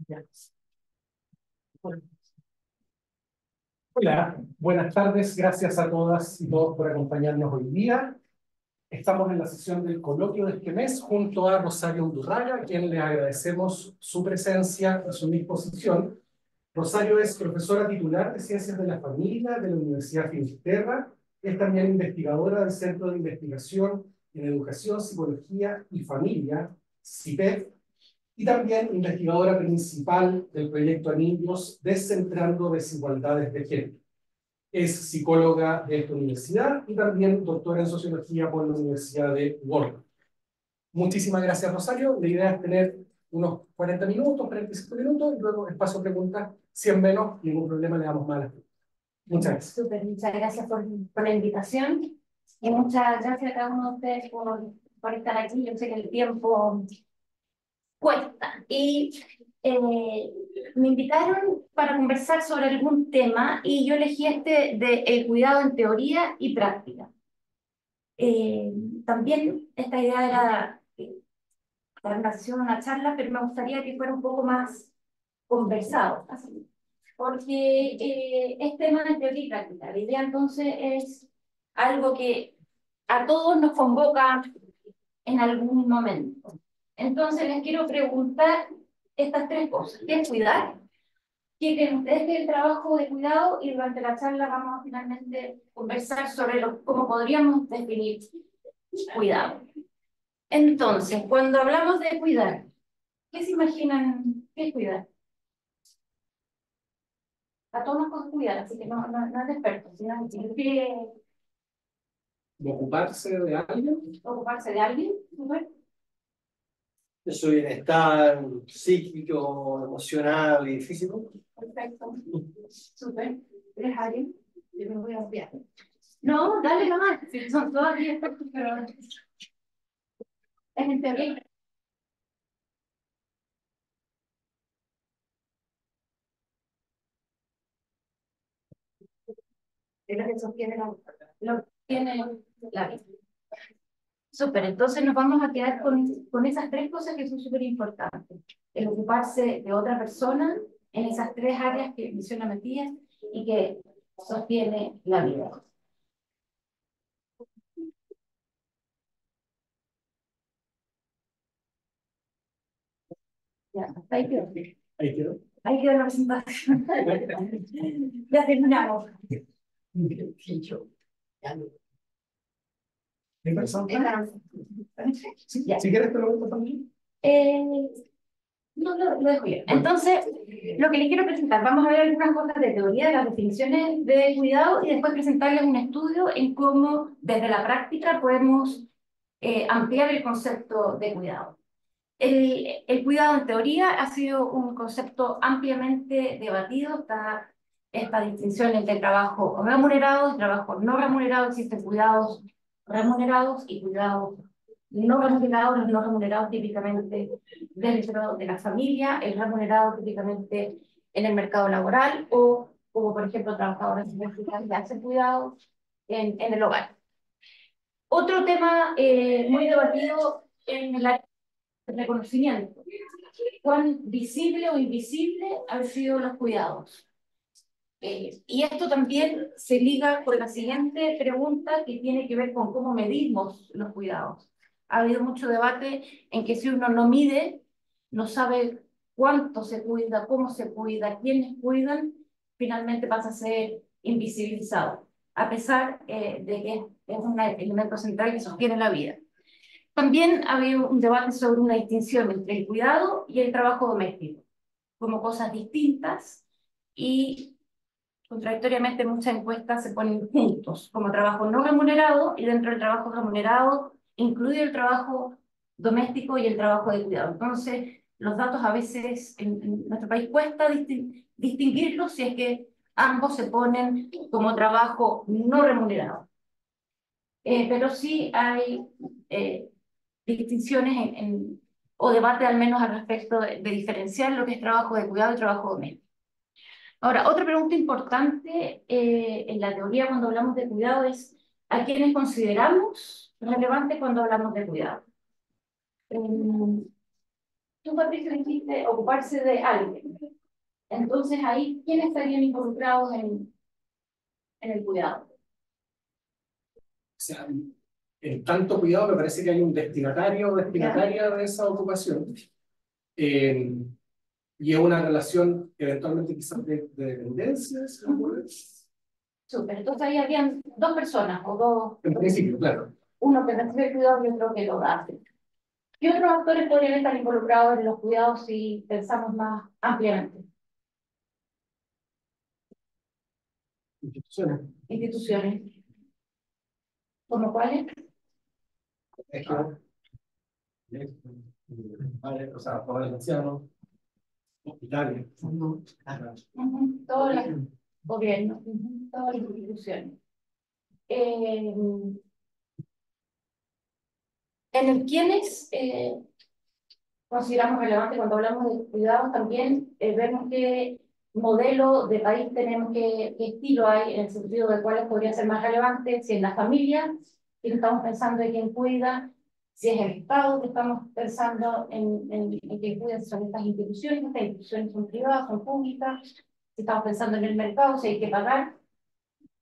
Ya. Hola, buenas tardes. Gracias a todas y todos por acompañarnos hoy día. Estamos en la sesión del coloquio de este mes junto a Rosario Undurraga, a quien le agradecemos su presencia y su disposición. Rosario es profesora titular de Ciencias de la Familia de la Universidad Finisterra. Es también investigadora del Centro de Investigación en Educación, Psicología y Familia, CIPEF, y también investigadora principal del proyecto Anillos, Descentrando Desigualdades de Género. Es psicóloga de esta universidad y también doctora en sociología por la Universidad de Wharton. Muchísimas gracias, Rosario. La idea es tener unos 40 minutos, 45 minutos, y luego espacio a preguntas. Si es menos, ningún problema, le damos más a las preguntas. Muchas gracias. Súper, muchas gracias por la invitación y muchas gracias a cada uno de ustedes por estar aquí. Yo sé que el tiempo cuesta y me invitaron para conversar sobre algún tema y yo elegí este de el cuidado en teoría y práctica. También esta idea era dar una charla, pero me gustaría que fuera un poco más conversado, así, porque es tema de teoría y práctica. La idea entonces es algo que a todos nos convoca en algún momento. Entonces les quiero preguntar estas tres cosas. ¿Qué es cuidar? ¿Qué creen ustedes que es el trabajo de cuidado? Y durante la charla vamos a finalmente conversar sobre cómo podríamos definir cuidado. Entonces, cuando hablamos de cuidar, ¿qué se imaginan? ¿Qué es cuidar? A todos nos puede cuidar, así que no es de expertos, sino que ¿Ocuparse de alguien? ocuparse de alguien. ¿No? De su bienestar psíquico, emocional y físico. Perfecto. Súper. ¿Eres alguien? Yo me voy a enviar. No, dale nomás. Si son todas 10 expertos, pero es en teoría. Es lo que sostiene la vida. Súper, entonces nos vamos a quedar con esas tres cosas que son súper importantes. El ocuparse de otra persona en esas tres áreas que menciona Matías y que sostiene la vida. Ya, hasta ahí quedó. Ahí quedó. Ahí quedó la presentación. Ya terminamos. ¿Hay personas? Sí, ya. Si quieres te lo pregunto también. No, lo dejo bien. Entonces, lo que les quiero presentar, vamos a ver algunas cosas de teoría, de las definiciones de cuidado y después presentarles un estudio en cómo desde la práctica podemos ampliar el concepto de cuidado. El cuidado en teoría ha sido un concepto ampliamente debatido. Está esta distinción entre trabajo remunerado y trabajo no remunerado. Existen cuidados remunerados y cuidados no remunerados. Los no remunerados típicamente dentro de la familia, el remunerado típicamente en el mercado laboral o como por ejemplo trabajadores domésticas que hacen cuidados en el hogar. Otro tema muy debatido en el área del reconocimiento. ¿Cuán visible o invisible han sido los cuidados? Y esto también se liga con la siguiente pregunta que tiene que ver con cómo medimos los cuidados. Ha habido mucho debate en que si uno no mide, no sabe cuánto se cuida, cómo se cuida, quiénes cuidan, finalmente pasa a ser invisibilizado, a pesar de que es un elemento central que sostiene la vida. También ha habido un debate sobre una distinción entre el cuidado y el trabajo doméstico, como cosas distintas y contradictoriamente muchas encuestas se ponen juntos, como trabajo no remunerado y dentro del trabajo remunerado incluye el trabajo doméstico y el trabajo de cuidado. Entonces, los datos a veces en nuestro país cuesta distinguirlos si es que ambos se ponen como trabajo no remunerado. Pero sí hay distinciones o debate al menos al respecto de diferenciar lo que es trabajo de cuidado y trabajo doméstico. Ahora, otra pregunta importante en la teoría cuando hablamos de cuidado es a quienes consideramos relevantes cuando hablamos de cuidado. Tú, Patricio, dijiste ocuparse de alguien. Entonces, ahí, ¿quiénes estarían involucrados en el cuidado? O sea, en tanto cuidado me parece que hay un destinatario o destinataria de esa ocupación. Y es una relación eventualmente quizás de dependencia, ¿se me ocurre? Súper, entonces ahí habían dos personas, o dos, En principio, claro. uno que recibe el cuidado y otro que lo da. ¿Qué otros actores podrían estar involucrados en los cuidados si pensamos más ampliamente? Instituciones. Instituciones. ¿Como cuáles? Es que, o sea, hogares de ancianos, hospitales. Todos los gobiernos, todas las instituciones. En el quienes consideramos relevante cuando hablamos de cuidados, también vemos qué modelo de país tenemos, qué estilo hay, en el sentido de cuáles podrían ser más relevantes, si es la familia, si estamos pensando en quién cuida, si es el Estado que estamos pensando en quién cuida, si son estas instituciones son privadas, son públicas, si estamos pensando en el mercado, si hay que pagar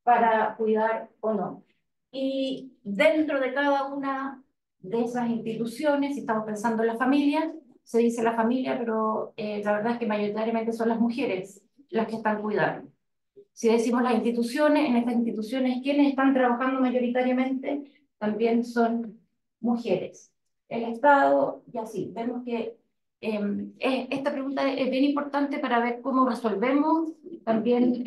para cuidar o no. Y dentro de cada una de esas instituciones, si estamos pensando en la familia, se dice la familia, pero la verdad es que mayoritariamente son las mujeres las que están cuidando. Si decimos las instituciones, en estas instituciones, quienes están trabajando mayoritariamente también son mujeres. El Estado, y así, vemos que esta pregunta es bien importante para ver cómo resolvemos también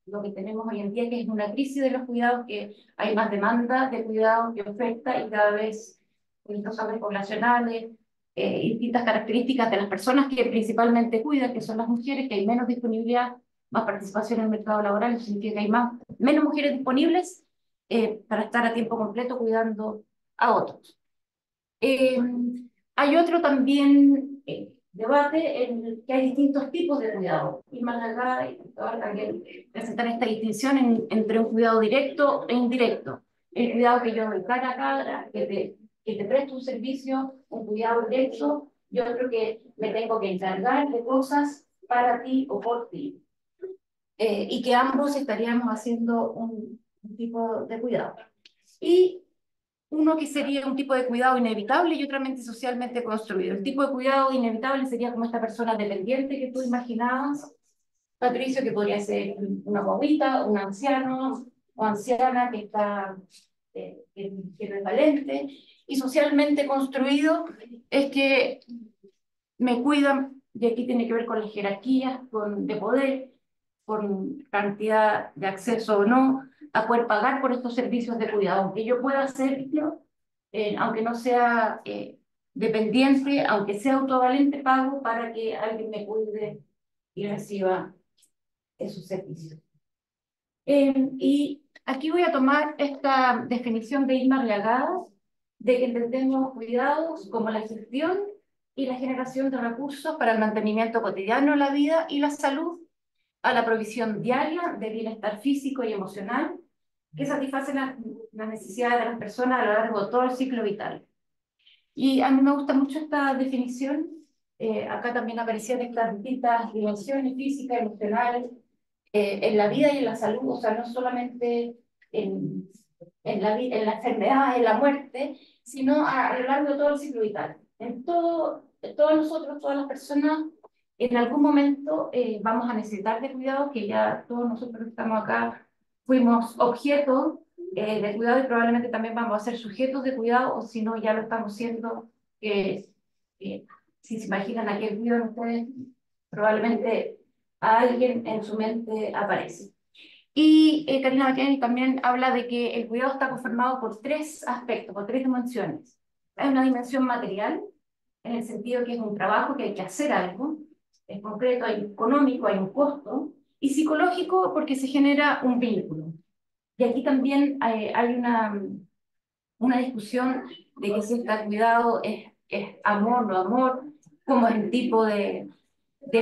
lo que tenemos hoy en día, que es una crisis de los cuidados, que hay más demanda de cuidados que oferta y cada vez distintos hombres poblacionales, distintas características de las personas que principalmente cuidan, que son las mujeres, que hay menos disponibilidad, más participación en el mercado laboral, eso significa que hay menos mujeres disponibles para estar a tiempo completo cuidando a otros. Hay otro también debate en el que hay distintos tipos de cuidado. Y más acá, ahora también presentar esta distinción entre un cuidado directo e indirecto. El cuidado que yo doy cara a cara, que te presto un servicio, un cuidado directo, yo creo que me tengo que encargar de cosas para ti o por ti. Y que ambos estaríamos haciendo un tipo de cuidado. Y uno que sería un tipo de cuidado inevitable y otra mente socialmente construido. El tipo de cuidado inevitable sería como esta persona dependiente que tú imaginabas, Patricio, que podría ser una guaguita, un anciano o anciana que está que no es valente. Y socialmente construido es que me cuidan, y aquí tiene que ver con las jerarquías de poder, con cantidad de acceso o no, a poder pagar por estos servicios de cuidado, aunque yo pueda hacerlo, aunque no sea dependiente, aunque sea autovalente, pago para que alguien me cuide y reciba esos servicios. Y aquí voy a tomar esta definición de Irma Reagadas, de que entendemos cuidados como la gestión y la generación de recursos para el mantenimiento cotidiano de la vida y la salud, a la provisión diaria de bienestar físico y emocional que satisface las necesidades de las personas a lo largo de todo el ciclo vital. Y a mí me gusta mucho esta definición. Acá también aparecían estas distintas dimensiones física, emocional, en la vida y en la salud, o sea, no solamente en la enfermedad, en la muerte, sino a lo largo de todo el ciclo vital. Todos nosotros, todas las personas, en algún momento vamos a necesitar de cuidado, que ya todos nosotros que estamos acá fuimos objetos de cuidado y probablemente también vamos a ser sujetos de cuidado, o si no, ya lo estamos siendo, que si se imaginan a qué cuidan ustedes, probablemente a alguien en su mente aparece. Y Karina McKenny también habla de que el cuidado está conformado por tres aspectos, por tres dimensiones. Hay una dimensión material, en el sentido que es un trabajo que hay que hacer algo, en concreto hay un económico, hay un costo, y psicológico porque se genera un vínculo. Y aquí también hay una discusión de que si está cuidado es amor, no amor, cómo es el tipo de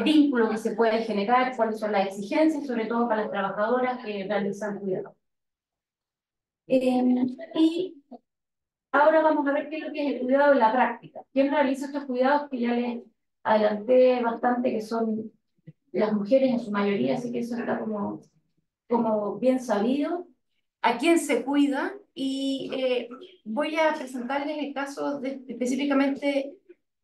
vínculo que se puede generar, cuáles son las exigencias, sobre todo para las trabajadoras que realizan cuidado. Y ahora vamos a ver qué es lo que es el cuidado en la práctica. ¿Quién realiza estos cuidados que ya les adelanté bastante, que son las mujeres en su mayoría, así que eso está como bien sabido? ¿A quién se cuida? Y voy a presentarles el caso de específicamente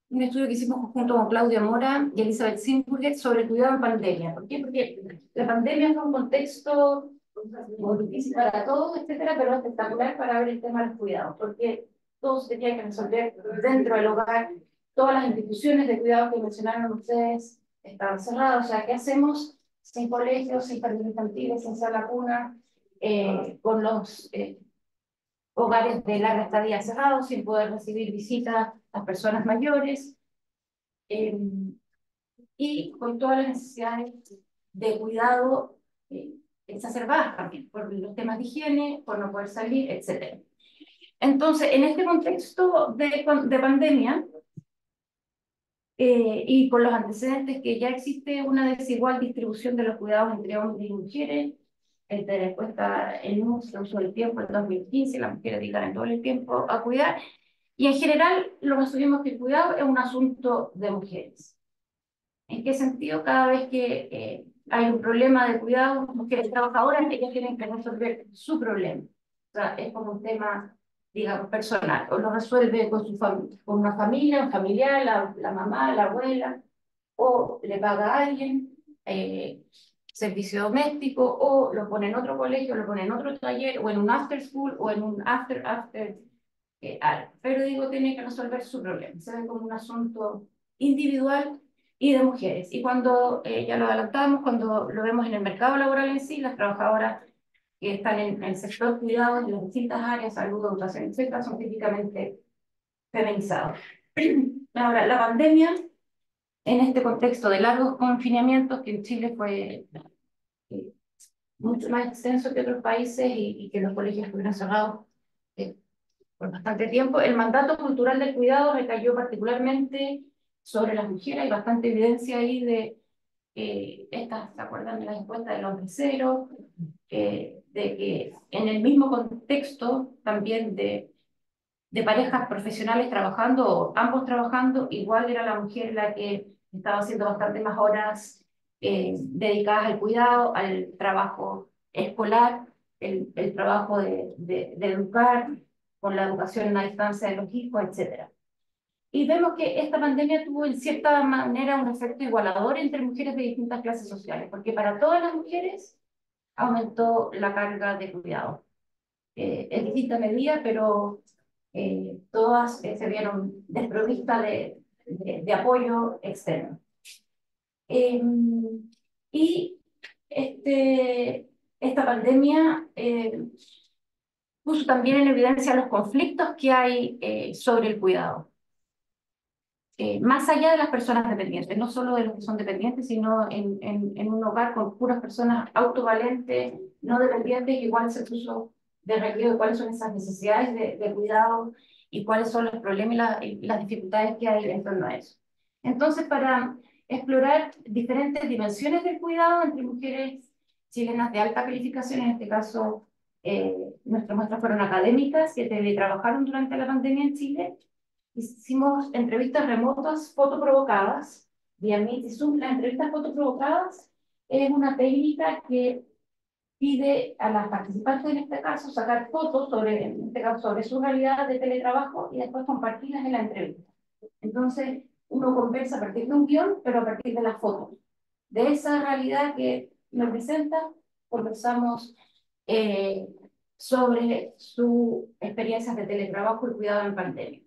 un estudio que hicimos junto con Claudia Mora y Elizabeth Simburger sobre el cuidado en pandemia. ¿Por qué? Porque la pandemia fue un contexto muy difícil para todos, etcétera, pero espectacular para ver el tema del cuidado, porque todo se tenía que resolver dentro del hogar. Todas las instituciones de cuidado que mencionaron ustedes estaban cerradas. O sea, ¿qué hacemos sin colegios, sin jardines infantiles, sin sala cuna, con los hogares de larga estadía cerrados, sin poder recibir visitas a personas mayores, eh, y con todas las necesidades de cuidado exacerbadas también, por los temas de higiene, por no poder salir, etc. Entonces, en este contexto de pandemia, y con los antecedentes que ya existe una desigual distribución de los cuidados entre hombres y mujeres, de la encuesta en uso del tiempo en 2015, las mujeres dedican todo el tiempo a cuidar, y en general lo resumimos que el cuidado es un asunto de mujeres. ¿En qué sentido? Cada vez que hay un problema de cuidado, mujeres trabajadoras, ellas tienen que resolver su problema. O sea, es como un tema, digamos, personal. O lo resuelve con, con una familia, un familiar, la mamá, la abuela, o le paga a alguien, servicio doméstico, o lo pone en otro colegio, lo pone en otro taller, o en un after school, o en un after algo. Pero digo, tiene que resolver su problema. Se ve como un asunto individual y de mujeres. Y cuando, ya lo adelantamos, cuando lo vemos en el mercado laboral en sí, las trabajadoras que están en el sector cuidados, en las distintas áreas, salud, educación, etcétera, son típicamente feminizados. Ahora, la pandemia, en este contexto de largos confinamientos, que en Chile fue eh, mucho más extenso que otros países y que los colegios estuvieron cerrados por bastante tiempo, el mandato cultural del cuidado recayó particularmente sobre las mujeres. Hay bastante evidencia ahí de estas, ¿se acuerdan de las encuestas de los meseros? De que en el mismo contexto también de parejas profesionales trabajando, o ambos trabajando, igual era la mujer la que estaba haciendo bastante más horas dedicadas al cuidado, al trabajo escolar, el trabajo de educar, con la educación a distancia de los hijos, etc. Y vemos que esta pandemia tuvo en cierta manera un efecto igualador entre mujeres de distintas clases sociales, porque para todas las mujeres aumentó la carga de cuidado. En distinta medida, pero todas se vieron desprovistas de apoyo externo. Y esta pandemia puso también en evidencia los conflictos que hay sobre el cuidado. Más allá de las personas dependientes, no solo de los que son dependientes, sino en un hogar con puras personas autovalentes, no dependientes, igual se puso de relieve cuáles son esas necesidades de cuidado y cuáles son los problemas y las dificultades que hay en torno a eso. Entonces, para explorar diferentes dimensiones del cuidado entre mujeres chilenas de alta calificación, en este caso, nuestras muestras fueron académicas que teletrabajaron durante la pandemia en Chile. Hicimos entrevistas remotas fotoprovocadas, vía Meet y Zoom. Las entrevistas fotoprovocadas es una técnica que pide a las participantes, en este caso, sacar fotos sobre, en este caso, sobre su realidad de teletrabajo y después compartirlas en la entrevista. Entonces, uno conversa a partir de un guión, pero a partir de las fotos. De esa realidad que me presenta, conversamos sobre sus experiencias de teletrabajo y cuidado en pandemia.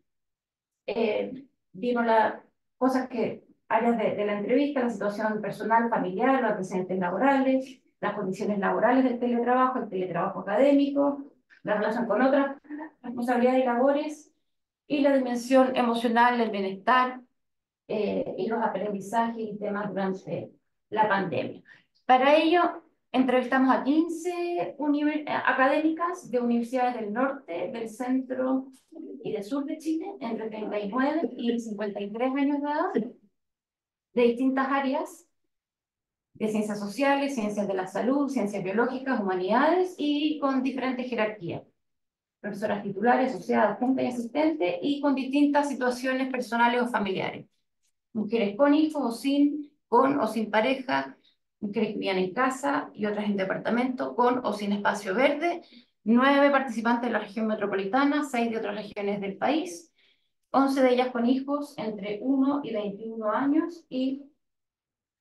Vimos las cosas que, áreas de la entrevista, la situación personal, familiar, los antecedentes laborales, las condiciones laborales del teletrabajo, el teletrabajo académico, la relación con otras responsabilidades y labores, y la dimensión emocional, el bienestar, y los aprendizajes y temas durante la pandemia. Para ello, entrevistamos a 15 académicas de universidades del norte, del centro y del sur de Chile, entre 39 y 53 años de edad, de distintas áreas, de ciencias sociales, ciencias de la salud, ciencias biológicas, humanidades, y con diferentes jerarquías. profesoras titulares, asociadas, adjunta y asistente, y con distintas situaciones personales o familiares. Mujeres con hijos o sin, con o sin pareja, mujeres que vivían en casa y otras en departamento, con o sin espacio verde, 9 participantes de la región metropolitana, 6 de otras regiones del país, 11 de ellas con hijos entre 1 y 21 años y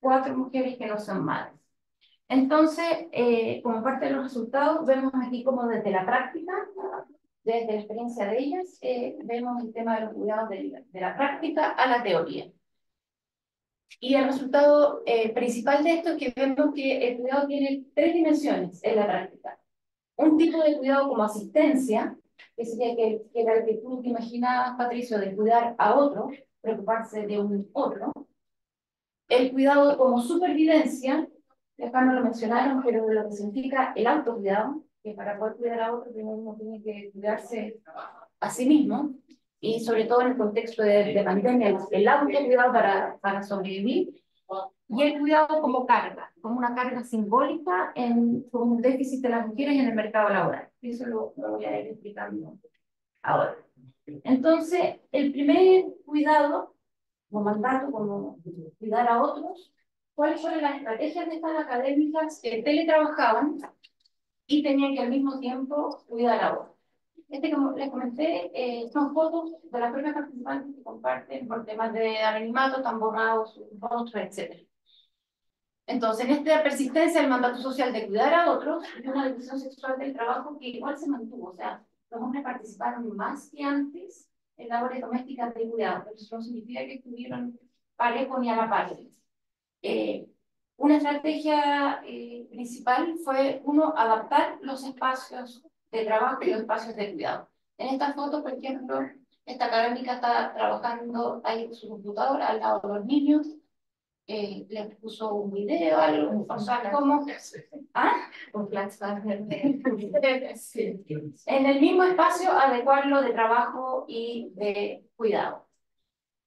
4 mujeres que no son madres. Entonces, como parte de los resultados, vemos aquí como desde la práctica, desde la experiencia de ellas, vemos el tema de los cuidados de la práctica a la teoría. Y el resultado principal de esto es que vemos que el cuidado tiene 3 dimensiones en la práctica. Un tipo de cuidado como asistencia, que sería que era el que tú te imaginabas, Patricio, de cuidar a otro, preocuparse de un otro. El cuidado como supervivencia, que acá no lo mencionaron, pero de lo que significa el autocuidado, que para poder cuidar a otro primero uno tiene que cuidarse a sí mismo, y sobre todo en el contexto de pandemia, el autocuidado para sobrevivir, y el cuidado como carga, como una carga simbólica como un déficit de las mujeres en el mercado laboral. Eso lo voy a ir explicando ahora. Entonces, el primer cuidado, como mandato, como cuidar a otros, ¿cuáles fueron las estrategias de estas académicas que teletrabajaban y tenían que al mismo tiempo cuidar a otros? Como les comenté, son fotos de las propias participantes que comparten por temas de anonimato, están borrados sus rostros, etc. Entonces, en esta persistencia del mandato social de cuidar a otros, hay una división sexual del trabajo que igual se mantuvo. O sea, los hombres participaron más que antes en labores domésticas de cuidado, pero eso no significa que estuvieron parejos ni a la par. Una estrategia principal fue, uno, adaptar los espacios de trabajo y los espacios de cuidado. En esta foto, por ejemplo, esta académica está trabajando ahí en su computadora al lado de los niños, les puso un video, algo, o sea, ¿cómo? ¿Ah? Un flashback. Sí. En el mismo espacio, adecuarlo de trabajo y de cuidado.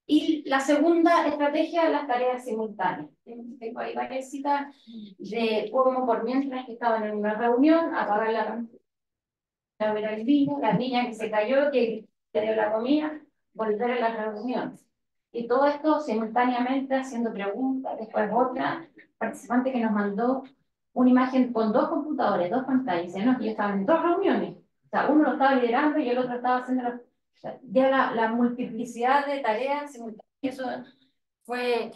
Y la segunda estrategia, las tareas simultáneas. Tengo ahí varias citas de cómo por mientras que estaban en una reunión, apagar la pantalla, ver al niño, la niña que se cayó, que dio la comida, volver a la reunión. Y todo esto simultáneamente haciendo preguntas, después otra participante que nos mandó una imagen con 2 computadores, 2 pantallas, ¿no? Que yo estaba en 2 reuniones. O sea, uno lo estaba liderando y el otro estaba haciendo ya la multiplicidad de tareas simultáneas. Eso fue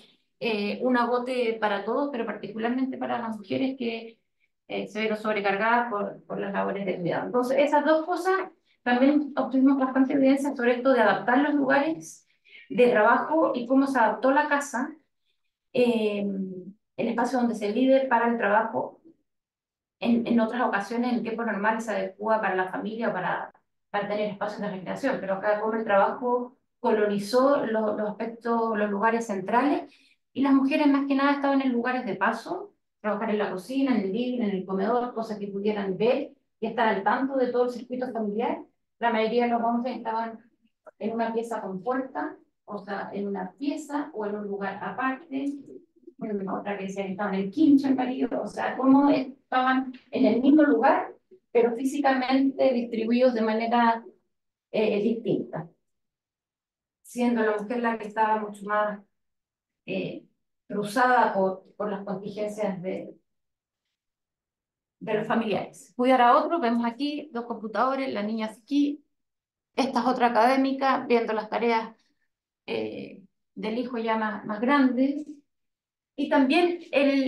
un agote para todos, pero particularmente para las mujeres que se vieron sobrecargadas por las labores de cuidado. Entonces, esas 2 cosas, también obtuvimos bastante evidencia sobre esto de adaptar los lugares de trabajo y cómo se adaptó la casa, el espacio donde se vive para el trabajo, en otras ocasiones el tiempo normal se adecua para la familia o para tener espacios de recreación, pero acá como el trabajo colonizó los aspectos, los lugares centrales, y las mujeres más que nada estaban en lugares de paso, trabajar en la cocina, en el living, en el comedor, cosas que pudieran ver y estar al tanto de todo el circuito familiar. La mayoría de los hombres estaban en una pieza con puerta, o sea, en una pieza o en un lugar aparte. Bueno, otra que decía que estaban en el quincho en marido, o sea, cómo estaban en el mismo lugar, pero físicamente distribuidos de manera distinta, siendo la mujer la que estaba mucho más cruzada por las contingencias de los familiares. Cuidar a otro, vemos aquí 2 computadores, la niña aquí, esta es otra académica, viendo las tareas del hijo ya más grande, y también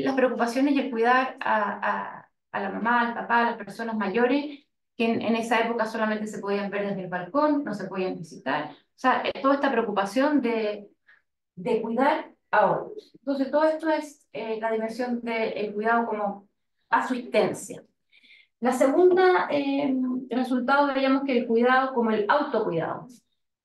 las preocupaciones y el cuidar a la mamá, al papá, a las personas mayores, que en esa época solamente se podían ver desde el balcón, no se podían visitar. O sea, toda esta preocupación de cuidar a otros. Entonces, todo esto es la dimensión del cuidado como asistencia. La segunda resultado, veíamos que el cuidado como el autocuidado,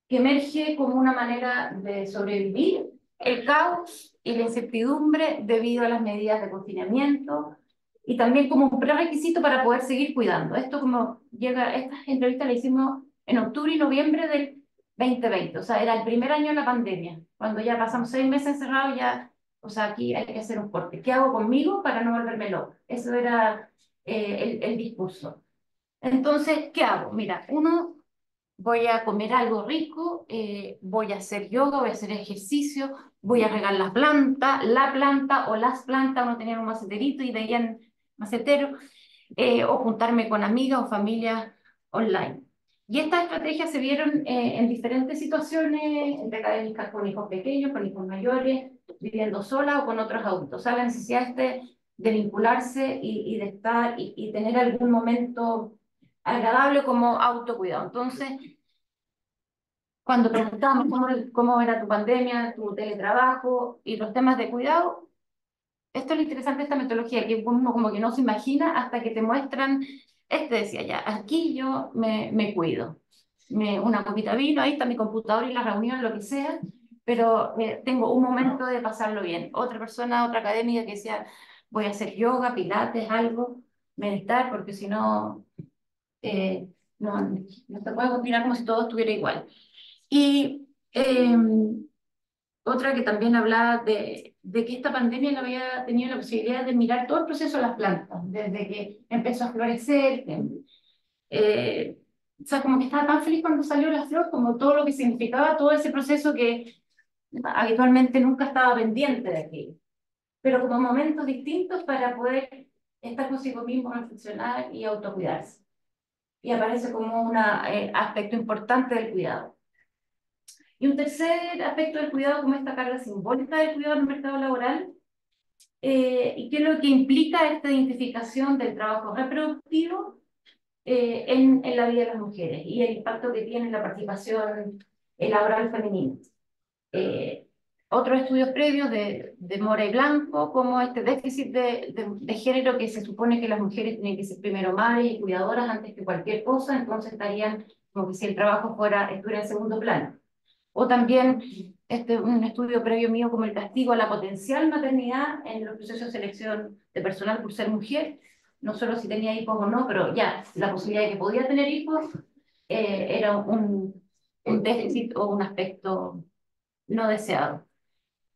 que emerge como una manera de sobrevivir el caos y la incertidumbre debido a las medidas de confinamiento, y también como un prerequisito para poder seguir cuidando. Esto como llega, estas entrevistas las hicimos en octubre y noviembre del 2020, o sea, era el primer año de la pandemia, cuando ya pasamos 6 meses encerrados, ya, o sea, aquí hay que hacer un corte. ¿Qué hago conmigo para no volverme loco? Eso era el discurso. Entonces, ¿qué hago? Mira, uno, voy a comer algo rico, voy a hacer yoga, voy a hacer ejercicio, voy a regar la planta o las plantas, uno tenía un maceterito y veían macetero, o juntarme con amigas o familias online. Y estas estrategias se vieron en diferentes situaciones, entre académicas con hijos pequeños, con hijos mayores, viviendo sola o con otros adultos. O sea, la necesidad de vincularse y de estar y tener algún momento agradable como autocuidado. Entonces, cuando preguntamos cómo era tu pandemia, tu teletrabajo y los temas de cuidado, esto es lo interesante de esta metodología, que uno como que no se imagina hasta que te muestran, decía ya, aquí yo me cuido. Una copita de vino, ahí está mi computador y la reunión, lo que sea, pero tengo un momento de pasarlo bien. Otra persona, otra académica que decía, voy a hacer yoga, pilates, algo, meditar, porque si no, no se puede combinar como si todo estuviera igual. Y otra que también hablaba de que esta pandemia no había tenido la posibilidad de mirar todo el proceso de las plantas, desde que empezó a florecer, o sea, como que estaba tan feliz cuando salió la flor, como todo lo que significaba todo ese proceso que habitualmente nunca estaba pendiente de aquello, pero como momentos distintos para poder estar consigo mismo, reflexionar y autocuidarse. Y aparece como un aspecto importante del cuidado. Y un tercer aspecto del cuidado, como esta carga simbólica del cuidado en el mercado laboral, y que es lo que implica esta identificación del trabajo reproductivo en la vida de las mujeres y el impacto que tiene en la participación laboral femenina. Otros estudios previos de Mora y Blanco, como este déficit de género, que se supone que las mujeres tienen que ser primero madres y cuidadoras antes que cualquier cosa, entonces estarían como que si el trabajo estuviera en segundo plano. O también un estudio previo mío como el castigo a la potencial maternidad en los procesos de selección de personal por ser mujer, no solo si tenía hijos o no, pero ya la posibilidad de que podía tener hijos era un déficit o un aspecto no deseado.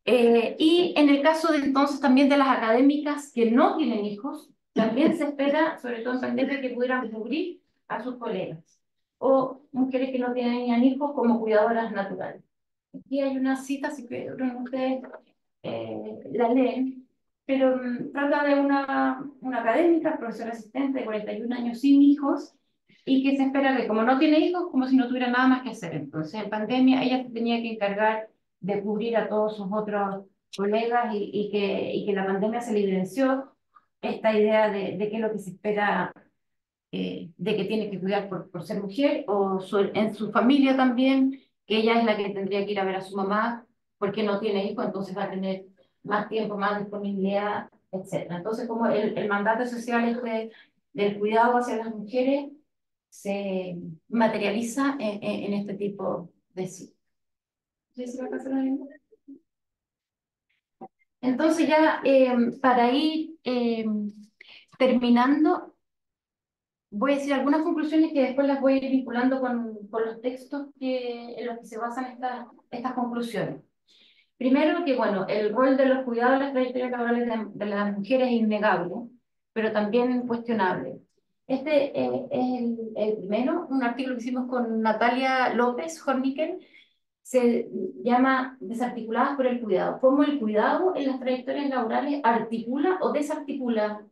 Y en el caso de entonces también de las académicas que no tienen hijos, también se espera, sobre todo en pandemia, que pudieran cubrir a sus colegas o mujeres que no tenían hijos como cuidadoras naturales. Aquí hay una cita, si que ustedes la leen, pero trata de una académica, profesora asistente de 41 años sin hijos, y que se espera que como no tiene hijos, como si no tuviera nada más que hacer. Entonces, en pandemia, ella se tenía que encargar de cubrir a todos sus otros colegas y que la pandemia se le evidenció esta idea de qué es lo que se espera de que tiene que cuidar por ser mujer, o en su familia también, que ella es la que tendría que ir a ver a su mamá porque no tiene hijos, entonces va a tener más tiempo, más disponibilidad, etc. Entonces, como el mandato social del cuidado hacia las mujeres se materializa en este tipo de sí. Entonces ya para ir terminando, voy a decir algunas conclusiones que después las voy a ir vinculando con los textos en los que se basan estas conclusiones. Primero, que bueno, el rol de los cuidados en las trayectorias laborales de las mujeres es innegable, pero también cuestionable. Este es el primero, un artículo que hicimos con Natalia López Horniken, se llama Desarticuladas por el cuidado. Cómo el cuidado en las trayectorias laborales articula o desarticula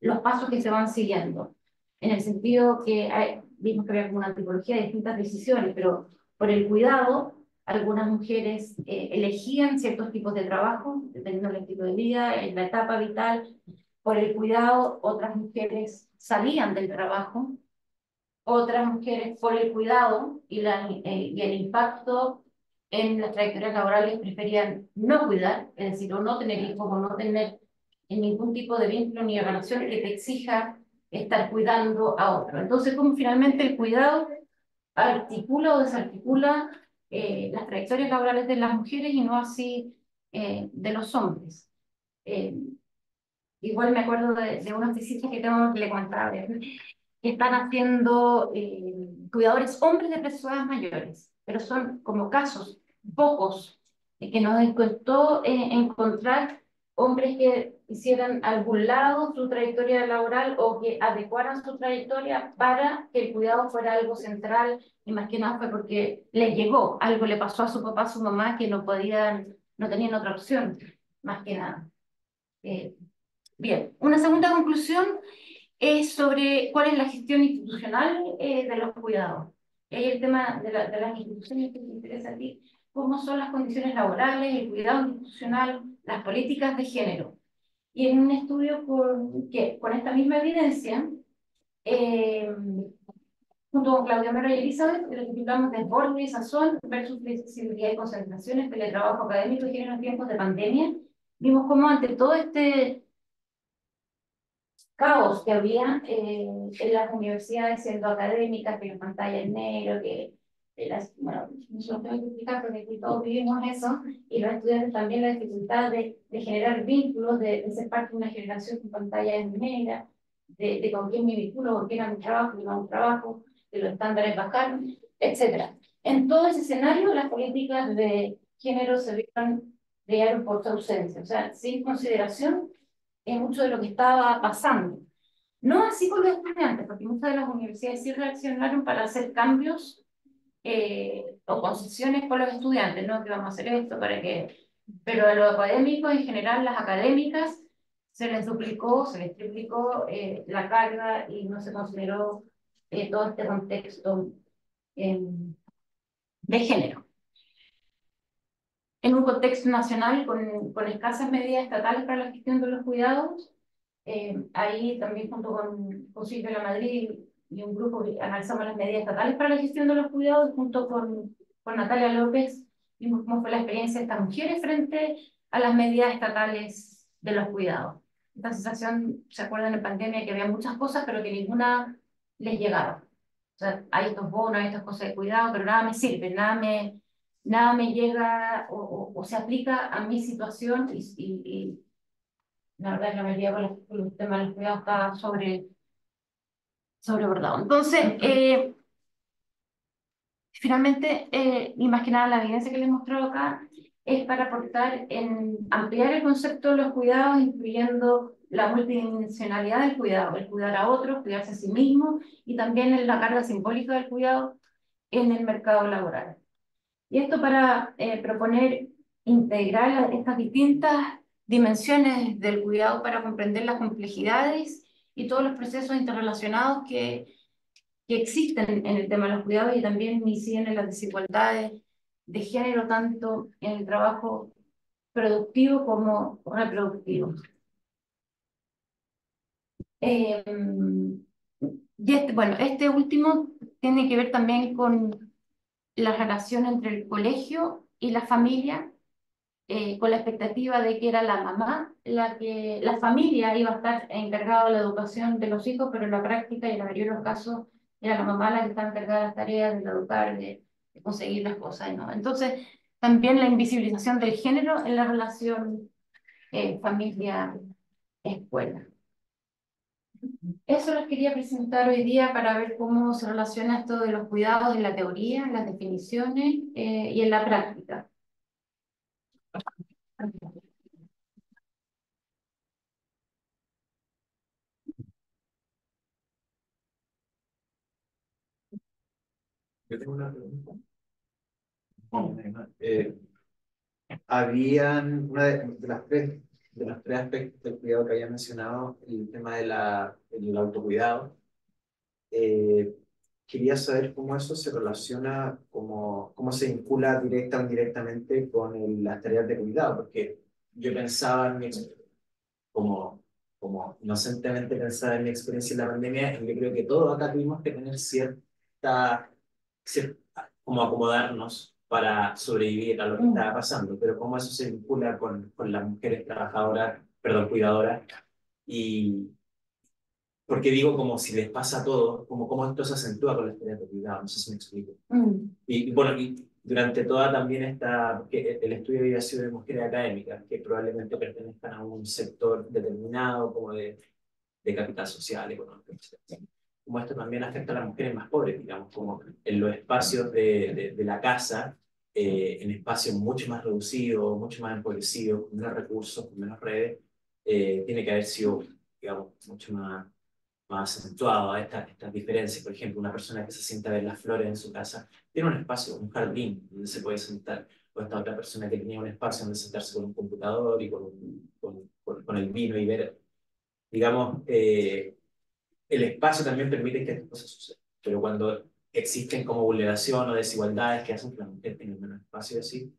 los pasos que se van siguiendo. En el sentido que vimos que había como una tipología de distintas decisiones, pero por el cuidado, algunas mujeres elegían ciertos tipos de trabajo, dependiendo del estilo de vida, en la etapa vital. Por el cuidado, otras mujeres salían del trabajo, otras mujeres por el cuidado y el impacto en las trayectorias laborales preferían no cuidar, es decir, o no tener hijos, o no tener ningún tipo de vínculo ni de relación que te exija estar cuidando a otro. Entonces, como finalmente el cuidado articula o desarticula las trayectorias laborales de las mujeres y no así de los hombres. Igual me acuerdo de unas visitas que tengo que le contaba, que están haciendo cuidadores hombres de personas mayores, pero son como casos, pocos, que nos costó encontrar hombres que hicieran a algún lado su trayectoria laboral o que adecuaran su trayectoria para que el cuidado fuera algo central, y más que nada fue porque les llegó, algo le pasó a su papá, a su mamá, que no podían, no tenían otra opción, más que nada. Bien, una segunda conclusión es sobre cuál es la gestión institucional de los cuidados. Y ahí el tema de las instituciones que te interesa a ti, cómo son las condiciones laborales, el cuidado institucional, las políticas de género. Y en un estudio con esta misma evidencia, eh, junto con Claudia Mero y Elizabeth, lo titulamos Desborde y Sazón versus Flexibilidad y Concentraciones, Teletrabajo Académico y Género en tiempos de pandemia, vimos cómo ante todo este caos que había en las universidades siendo académicas, que la pantalla en negro, bueno, no se lo tengo que explicar porque aquí todos vivimos eso, y los estudiantes también la dificultad de generar vínculos, de ser parte de una generación con pantalla en negra, de con quién me vinculo, con quién era mi trabajo, no un trabajo, de los estándares bajaron, etcétera. En todo ese escenario, las políticas de género se vieron por su ausencia, o sea, sin consideración en mucho de lo que estaba pasando. No así con los estudiantes, porque muchas de las universidades sí reaccionaron para hacer cambios o concesiones con los estudiantes, ¿no? Que vamos a hacer esto para que... Pero a los académicos, en general, las académicas, se les duplicó, se les triplicó la carga y no se consideró todo este contexto de género. En un contexto nacional con escasas medidas estatales para la gestión de los cuidados, ahí también junto con Silvia La Madrid y un grupo analizamos las medidas estatales para la gestión de los cuidados, junto con Natalia López vimos cómo fue la experiencia de estas mujeres frente a las medidas estatales de los cuidados. Esta sensación, ¿se acuerdan en pandemia que había muchas cosas pero que ninguna les llegaba? O sea, hay estos bonos, hay estas cosas de cuidado, pero nada me sirve, nada me llega o se aplica a mi situación y la verdad es que la mayoría con los temas de los cuidados está sobrebordado. Entonces, finalmente, y más que nada la evidencia que les he mostrado acá, es para aportar en ampliar el concepto de los cuidados, incluyendo la multidimensionalidad del cuidado, el cuidar a otros, cuidarse a sí mismo, y también en la carga simbólica del cuidado en el mercado laboral. Y esto para proponer integrar estas distintas dimensiones del cuidado para comprender las complejidades y todos los procesos interrelacionados que existen en el tema de los cuidados y también inciden en las desigualdades de género, tanto en el trabajo productivo como reproductivo. Bueno, este último tiene que ver también con la relación entre el colegio y la familia, con la expectativa de que era la mamá la familia iba a estar encargada de la educación de los hijos, pero en la práctica y en la mayoría de los casos era la mamá la que estaba encargada de las tareas, de educar, de conseguir las cosas, ¿no? Entonces, también la invisibilización del género en la relación familia-escuela. Eso les quería presentar hoy día para ver cómo se relaciona esto de los cuidados en la teoría, en las definiciones y en la práctica. Yo tengo una pregunta. Habían una de los tres aspectos del cuidado que había mencionado, el tema del autocuidado. Quería saber cómo eso se relaciona, cómo se vincula directa o indirectamente con las tareas de cuidado, porque yo pensaba en como inocentemente pensaba en mi experiencia en la pandemia, y yo creo que todos acá tuvimos que tener como acomodarnos para sobrevivir a lo que estaba pasando, pero cómo eso se vincula con las mujeres trabajadoras, perdón, cuidadoras, y porque digo como si les pasa a todos, como cómo esto se acentúa con las tareas de cuidado, no sé si me explico. Y bueno, y durante toda también porque el estudio había sido de mujeres académicas, que probablemente pertenezcan a un sector determinado, como de capital social, económico, etc. Como esto también afecta a las mujeres más pobres, digamos, como en los espacios de la casa, en espacios mucho más reducidos, mucho más empobrecidos, con menos recursos, con menos redes, tiene que haber sido, digamos, mucho más acentuado a estas diferencias. Por ejemplo, una persona que se sienta a ver las flores en su casa tiene un espacio, un jardín donde se puede sentar. O esta otra persona que tenía un espacio donde sentarse con un computador y con el vino y ver, digamos, el espacio también permite que estas cosas sucedan. Pero cuando existen como vulneración o desigualdades que hacen que la mujer tenga menos espacio así,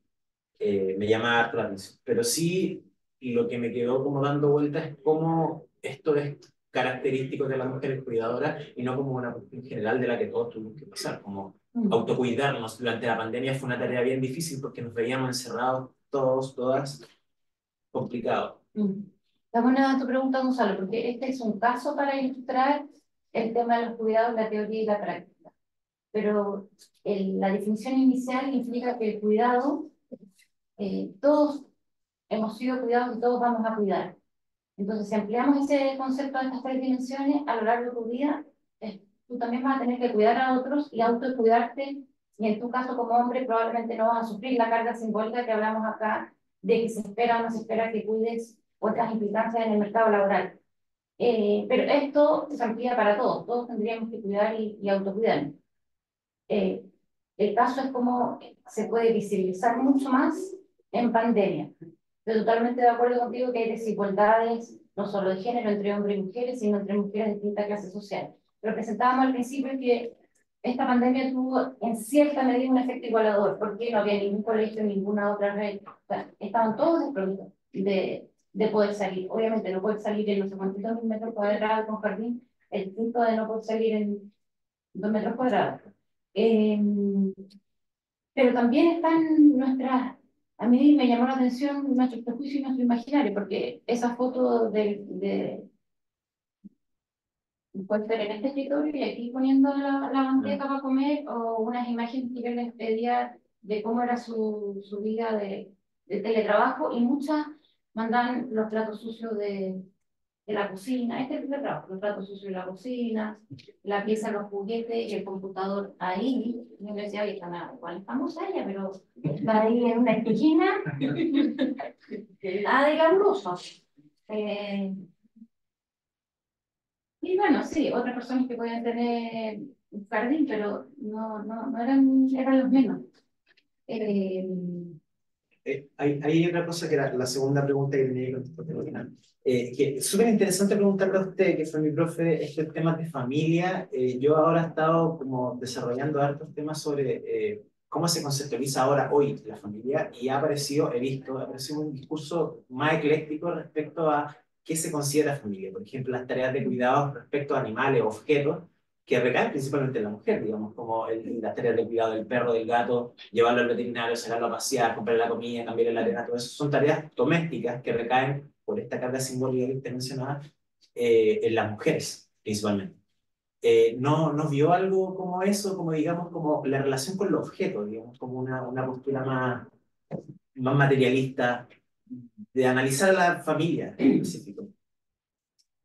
me llama harto la atención. Pero sí, lo que me quedó como dando vueltas es cómo esto es característico de las mujeres cuidadoras y no como una cuestión general de la que todos tuvimos que pasar, como autocuidarnos durante la pandemia fue una tarea bien difícil porque nos veíamos encerrados todos, todas, complicado. Está buena tu pregunta, Gonzalo, porque este es un caso para ilustrar el tema de los cuidados, la teoría y la práctica. Pero la definición inicial implica que el cuidado, todos hemos sido cuidados y todos vamos a cuidar. Entonces, si ampliamos ese concepto de estas tres dimensiones a lo largo de tu vida, tú también vas a tener que cuidar a otros y autocuidarte. Y en tu caso, como hombre, probablemente no vas a sufrir la carga simbólica que hablamos acá de que se espera o no se espera que cuides otras implicancias en el mercado laboral. Pero esto se amplía para todos. Todos tendríamos que cuidar y autocuidarnos. Eh, el caso es cómo se puede visibilizar mucho más en pandemia. Estoy totalmente de acuerdo contigo que hay desigualdades, no solo de género entre hombres y mujeres, sino entre mujeres de distintas clases sociales. Pero presentábamos al principio que esta pandemia tuvo en cierta medida un efecto igualador, porque no había ningún colegio, ninguna otra red. O sea, estaban todos desprovistos de poder salir. Obviamente no poder salir en no sé cuántos metros cuadrados con jardín, el distinto de no poder salir en 2 metros cuadrados. Eh, pero también están a mí me llamó la atención nuestro prejuicio y nuestro imaginario, porque esa foto puede ser en este escritorio y aquí poniendo la bandeja para comer, o unas imágenes que yo les pedía de cómo era su vida de teletrabajo, y muchas mandan los platos sucios de la cocina, este es el trabajo, los platos sucios de la cocina, la pieza, los juguetes y el computador ahí. Y yo decía, oye, igual estamos allá, pero está ahí en una esquina, nada de glamuroso. Y bueno, sí, otras personas que podían tener un jardín, pero no eran los menos. Eh, Hay otra cosa que era la segunda pregunta que tenía que contestar. Que es súper interesante preguntarle a usted, que fue mi profe, estos temas de familia. Yo ahora he estado como desarrollando hartos temas sobre cómo se conceptualiza ahora, hoy, la familia, y ha aparecido un discurso más ecléctico respecto a qué se considera familia. Por ejemplo, las tareas de cuidado respecto a animales o objetos que recaen principalmente en la mujer, digamos, como las tareas de cuidado del perro, del gato, llevarlo al veterinario, sacarlo a pasear, comprarle la comida, cambiarle la arena, todo eso son tareas domésticas que recaen por esta carga simbólica que usted mencionaba en las mujeres, principalmente. ¿No vio algo como eso, como digamos, como la relación con los objetos, digamos, como una postura más materialista de analizar a la familia en específico?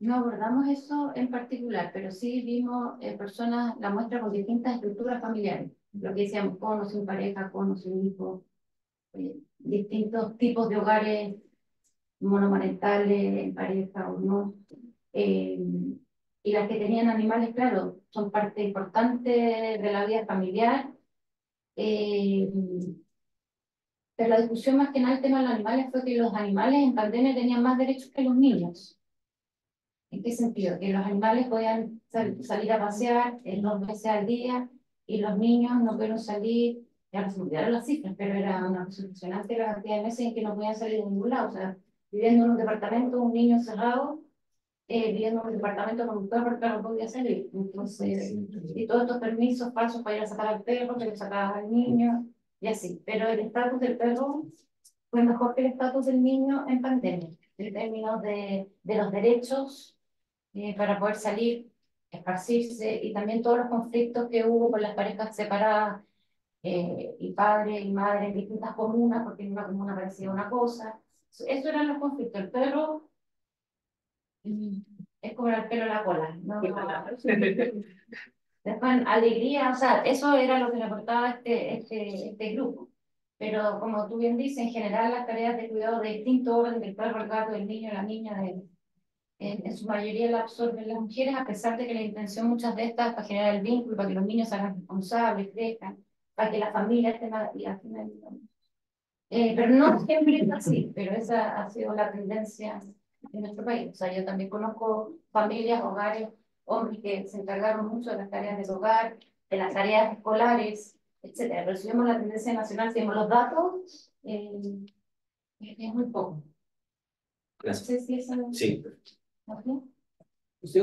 No abordamos eso en particular, pero sí vimos personas, la muestra con distintas estructuras familiares. Lo que decíamos, con o sin pareja, con o sin hijo, distintos tipos de hogares monomarentales, en pareja o no. Eh, y las que tenían animales, claro, son parte importante de la vida familiar. Eh, pero la discusión más que nada el tema de los animales fue que los animales en pandemia tenían más derechos que los niños. ¿En qué sentido? Que los animales podían salir a pasear 2 veces al día y los niños no pudieron salir, ya no se me olvidaron las cifras, pero era una cosa impresionante la cantidad de meses en que no podían salir de ningún lado. O sea, viviendo en un departamento, un niño encerrado, viviendo en un departamento con un perro, el perro no podía salir. Entonces, y todos estos permisos falsos para ir a sacar al perro, que le sacaban al niño, y así. Pero el estatus del perro fue mejor que el estatus del niño en pandemia, en términos de los derechos para poder salir, esparcirse, y también todos los conflictos que hubo con las parejas separadas, y padre y madre en distintas comunas, porque en una comuna parecía una cosa. Eso eran los conflictos. El perro es como el pelo en la cola, ¿no? Después, alegría, o sea, eso era lo que le aportaba este grupo. Pero como tú bien dices, en general las tareas de cuidado de distinto orden, del perro, el gato, del niño, la niña, en su mayoría la absorben las mujeres, a pesar de que la intención muchas de estas es para generar el vínculo, para que los niños se hagan responsables, crezcan, para que la familia esté más activa. Pero no siempre es así, pero esa ha sido la tendencia en nuestro país. O sea, yo también conozco familias, hogares, hombres que se encargaron mucho de las tareas del hogar, de las tareas escolares, etcétera. Pero si vemos la tendencia nacional, si vemos los datos, es muy poco. No Gracias. sé si eso... Sí. ¿No? Sí,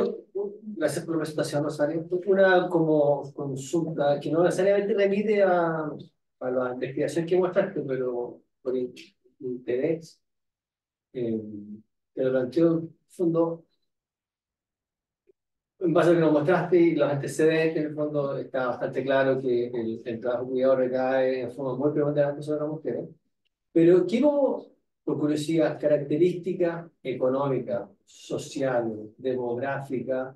gracias por la presentación, Rosario. Una como consulta que no necesariamente remite a la investigación que mostraste, pero por interés, te lo planteo en el fondo, en base a lo que nos mostraste y los antecedentes, en el fondo está bastante claro que el trabajo cuidado recae en forma muy preponderante sobre las mujeres. Pero quiero, por curiosidad, características económicas, sociales, demográficas,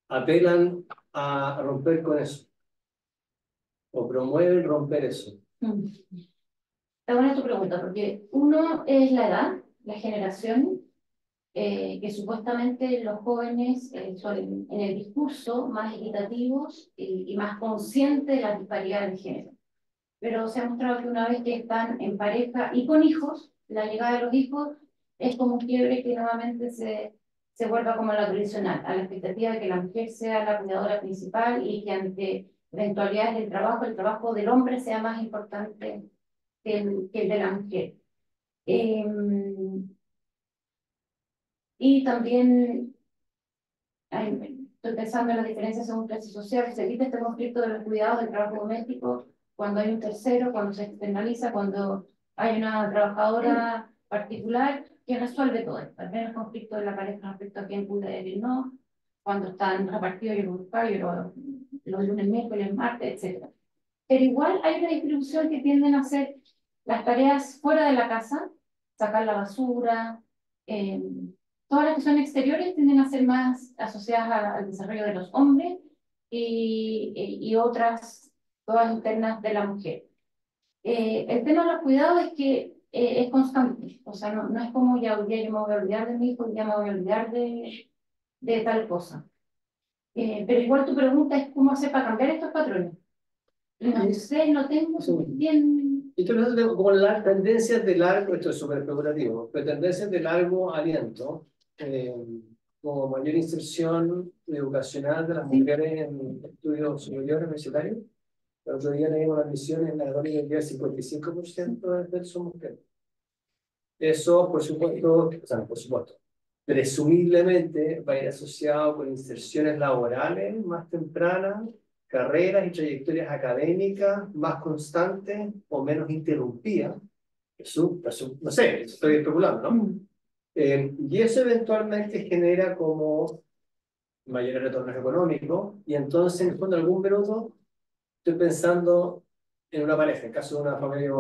apelan a romper con eso, o promueven romper eso. Está buena tu pregunta, porque uno es la edad, la generación, que supuestamente los jóvenes son en el discurso más equitativos y más conscientes de la disparidad de género. Pero se ha mostrado que una vez que están en pareja y con hijos, la llegada de los hijos es como un quiebre que nuevamente se vuelva como la tradicional, a la expectativa de que la mujer sea la cuidadora principal y que ante eventualidades del trabajo, el trabajo del hombre sea más importante que el de la mujer. Y también estoy pensando en las diferencias según clase social, se evita este conflicto de los cuidados del trabajo doméstico cuando hay un tercero, cuando se externaliza, cuando hay una trabajadora particular que resuelve todo esto. Al menos el conflicto de la pareja respecto a quién puede y no, cuando están repartidos, yo lo buscar, yo los lunes, miércoles, martes, etc. Pero igual hay una distribución que tienden a hacer las tareas fuera de la casa, sacar la basura, eh, todas las que son exteriores tienden a ser más asociadas al desarrollo de los hombres y otras, todas internas de la mujer. El tema de los cuidados es que es constante, o sea, no es como ya hoy día yo me voy a olvidar de mi hijo, ya me voy a olvidar de tal cosa. Pero igual tu pregunta es cómo hacer para cambiar estos patrones. No sé, no tengo bien... Esto es como las tendencias de largo, esto es súper especulativo, pero tendencias de largo aliento, como mayor inserción educacional de las mujeres en estudios superiores universitarios. El otro día leímos las misiones en la católica que el 55% de son mujeres. Eso, por supuesto, o sea, por supuesto, presumiblemente va a ir asociado con inserciones laborales más tempranas, carreras y trayectorias académicas más constantes o menos interrumpidas. Eso, no sé, estoy especulando, ¿no? Y eso eventualmente genera como mayores retornos económicos y entonces, en el fondo, en algún minuto estoy pensando en una pareja, en caso de una familia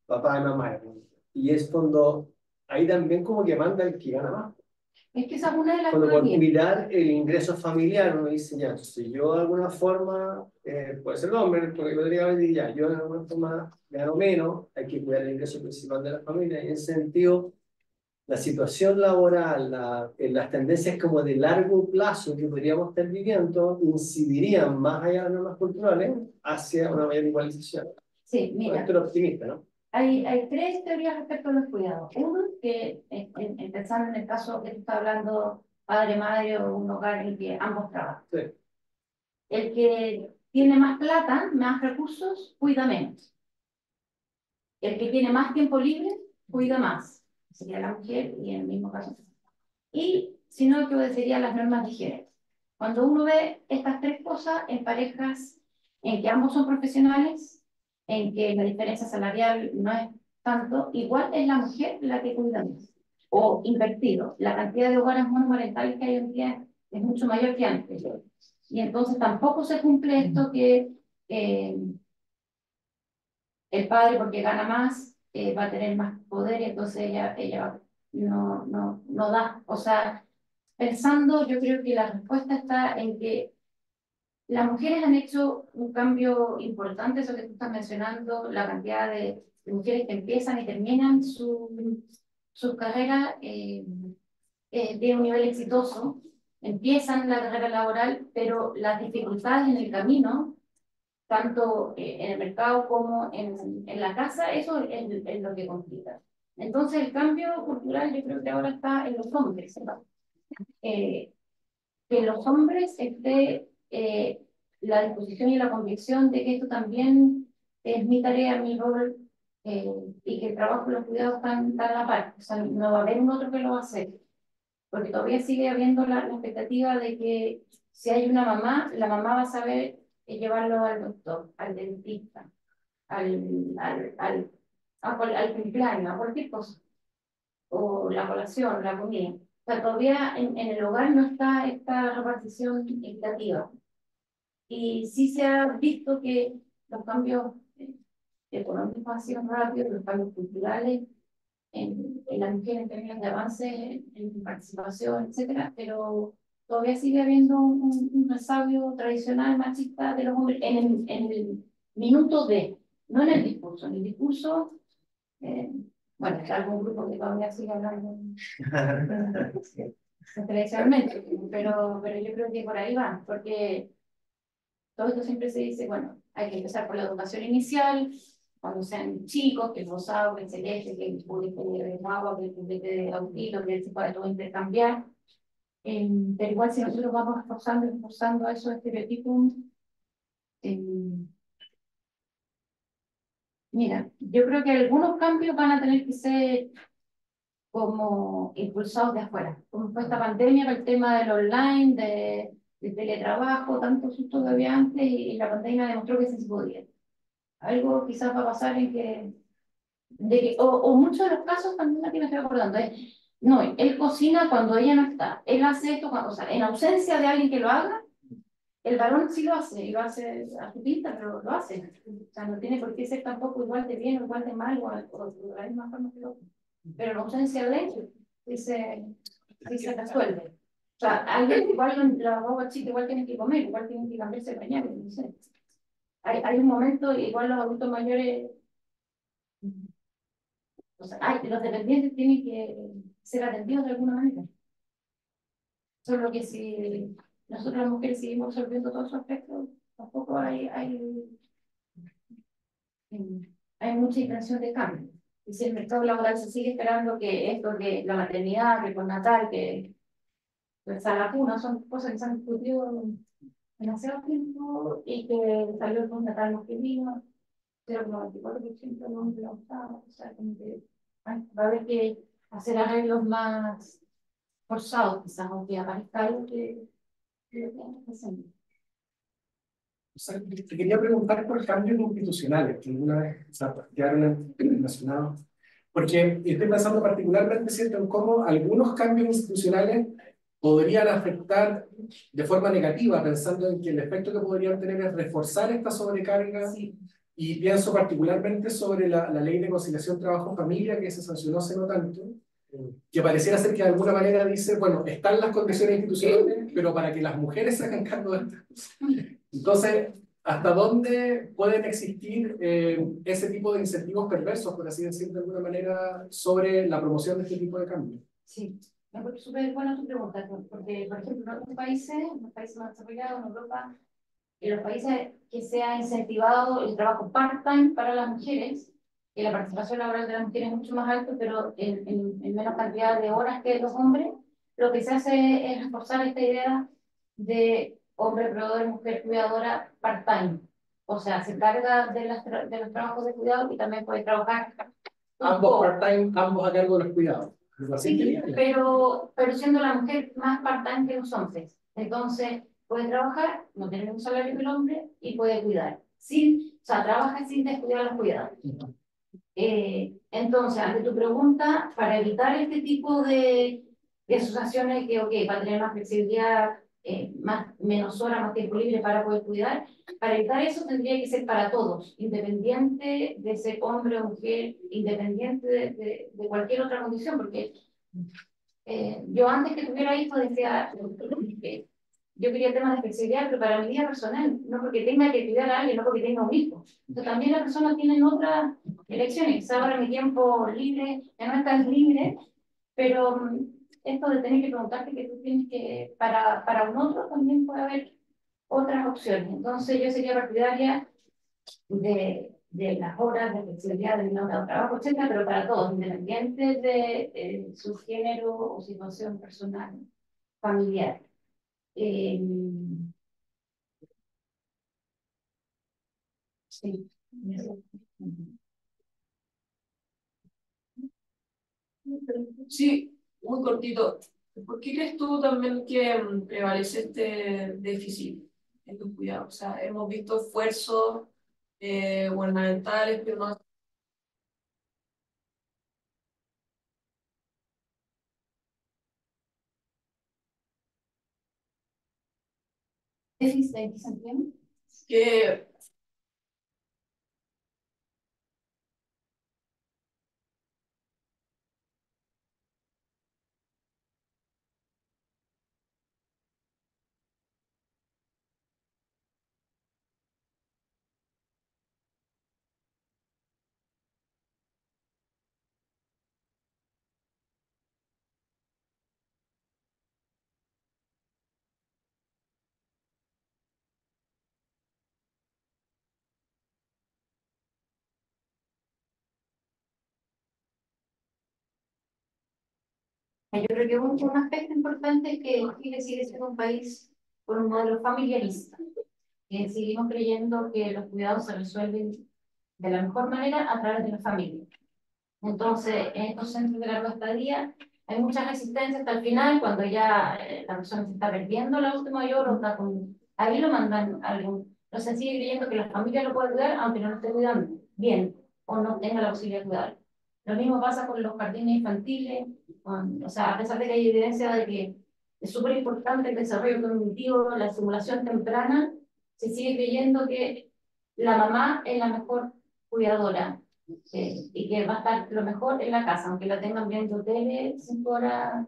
papá y mamá, ¿no? Y es cuando ahí también como que manda el que gana más. Es que esa es una de las Cuando por teorías. mirar el ingreso familiar uno dice, ya, entonces yo de alguna forma, puede ser el hombre, porque podría decir, ya, yo de alguna forma gano menos, hay que cuidar el ingreso principal de la familia, y en ese sentido, la situación laboral, las tendencias como de largo plazo que podríamos estar viviendo, incidirían más allá de las normas culturales hacia una mayor igualización. Sí, mira. Esto es optimista, ¿no? Hay tres teorías respecto a los cuidados. Uno, que pensando en el caso que tú estás hablando, padre, madre o un hogar en el que ambos trabajan. Sí. El que tiene más plata, más recursos, cuida menos. El que tiene más tiempo libre, cuida más. Sería la mujer y en el mismo caso. Y si no, que obedecería las normas de género. Cuando uno ve estas tres cosas en parejas en que ambos son profesionales, en que la diferencia salarial no es tanto, igual es la mujer la que cuida más. O invertido, la cantidad de hogares monomarentales que hay hoy en día es mucho mayor que antes. Y entonces tampoco se cumple esto que el padre, porque gana más, va a tener más poder y entonces ella no da. O sea, pensando, yo creo que la respuesta está en que las mujeres han hecho un cambio importante, eso que tú estás mencionando, la cantidad de mujeres que empiezan y terminan su carrera de un nivel exitoso, empiezan la carrera laboral, pero las dificultades en el camino, tanto en el mercado como en la casa, eso es lo que complica. Entonces el cambio cultural yo creo que ahora está en los hombres, ¿no? Que los hombres esté la disposición y la convicción de que esto también es mi tarea, mi rol, y que el trabajo y los cuidados están a la par. O sea, no va a haber un otro que lo va a hacer, porque todavía sigue habiendo la expectativa de que si hay una mamá, la mamá va a saber llevarlo al doctor, al dentista, al cumpleaños, a cualquier cosa, o la colación, la comida. O sea, todavía en el hogar no está esta repartición equitativa. Y sí se ha visto que los cambios económicos han sido rápidos, los cambios culturales en las mujeres en términos de avance, en participación, etcétera, pero todavía sigue habiendo un resabio tradicional machista de los hombres en el minuto de, no en el discurso. En el discurso, bueno, hay algún grupo que todavía sigue hablando tradicionalmente, pero yo creo que por ahí van, porque todo esto siempre se dice, bueno, hay que empezar por la educación inicial, cuando sean chicos, que no saben, que se leche, que el juguete de agua, que el juguete de autito, que se pueda todo intercambiar. Pero igual si nosotros vamos reforzando a esos estereotipos, mira, yo creo que algunos cambios van a tener que ser como impulsados de afuera, como fue esta pandemia, el tema del online, del teletrabajo, tanto susto que había antes, y la pandemia demostró que sí se podía. Algo quizás va a pasar en que, o muchos de los casos también aquí me estoy acordando, no, él cocina cuando ella no está, él hace esto, o sea, en ausencia de alguien que lo haga, el varón sí lo hace, y lo hace a su pinta, pero lo hace. O sea, no tiene por qué ser tampoco igual de bien o igual de mal, o de la misma forma que el otro. Pero en ausencia de él, sí se resuelve. O sea, alguien igual, la guagua chica igual tiene que comer, igual tiene que cambiarse el pañal, no sé. Hay un momento, igual los adultos mayores, o sea, los dependientes tienen que ser atendidos de alguna manera. Solo que si nosotros las mujeres seguimos resolviendo todos esos aspectos, tampoco hay mucha intención de cambio. Y si el mercado laboral se sigue esperando que esto, que la maternidad, que el postnatal, que la cuna, son cosas que se han discutido demasiado tiempo y que salió el postnatal masculino, 0,24% no me lo gustaba, o sea, como que va a haber que hacer arreglos más forzados, quizás, aunque aparezca algo que lo tengan que hacer. O sea, te quería preguntar por cambios institucionales que alguna vez quedaron relacionados, porque estoy pensando particularmente, ¿cierto?, en cómo algunos cambios institucionales podrían afectar de forma negativa, pensando en que el efecto que podrían tener es reforzar esta sobrecarga. Sí. Y pienso particularmente sobre la ley de conciliación trabajo-familia que se sancionó hace no tanto, que pareciera ser que de alguna manera dice, bueno, están las condiciones institucionales, pero para que las mujeres se hagan cargo de estas cosas. Entonces, ¿hasta dónde pueden existir ese tipo de incentivos perversos, por así decirlo de alguna manera, sobre la promoción de este tipo de cambios? Sí, me parece súper buena tu pregunta, porque, por ejemplo, en otros países más desarrollados, en Europa, en los países que se ha incentivado el trabajo part-time para las mujeres, que la participación laboral de las mujeres es mucho más alta, pero en menos cantidad de horas que los hombres, lo que se hace es reforzar esta idea de hombre proveedor, mujer cuidadora part-time. O sea, se carga de los trabajos de cuidado y también puede trabajar. Ambos part-time, ambos a cargo de los cuidados. Sí, pero siendo la mujer más part-time que los hombres. Entonces, puede trabajar, no tener un salario que el hombre y puede cuidar. O sea, trabaja sin descuidar los cuidados. Entonces, ante tu pregunta, para evitar este tipo de asociaciones que, ok, para tener más flexibilidad, menos horas, más tiempo libre para poder cuidar, para evitar eso tendría que ser para todos, independiente de ser hombre o mujer, independiente de cualquier otra condición, porque yo antes que tuviera hijos decía, yo quería el tema de flexibilidad, pero para mi vida personal, no porque tenga que cuidar a alguien, no porque tenga un hijo. Entonces también las personas tienen otras elecciones. Quizá ahora mi tiempo libre ya no es tan libre, pero esto de tener que preguntarte que tú tienes que, para un otro también puede haber otras opciones. Entonces yo sería partidaria de las horas de flexibilidad del norma de trabajo, etcétera, pero para todos, independientes de su género o situación personal, familiar. Eh, sí. Sí, muy cortito. ¿Por qué crees tú también que prevalece este déficit en tus cuidados? O sea, hemos visto esfuerzos gubernamentales, pero no. ¿Déficit en qué sentido? Que Yo creo que un aspecto importante es que Chile sigue siendo un país con un modelo familiarista. Seguimos creyendo que los cuidados se resuelven de la mejor manera a través de la familia. Entonces, en estos centros de larga estadía hay muchas resistencias hasta el final, cuando ya la persona se está perdiendo el adulto mayor o está con... Ahí lo mandan a algún... Entonces sigue creyendo que la familia lo puede cuidar aunque no lo esté cuidando bien o no tenga la posibilidad de cuidar. Lo mismo pasa con los jardines infantiles, o sea, a pesar de que hay evidencia de que es súper importante el desarrollo cognitivo, la estimulación temprana, se sigue creyendo que la mamá es la mejor cuidadora y que va a estar lo mejor en la casa, aunque la tengan viendo tele 5 horas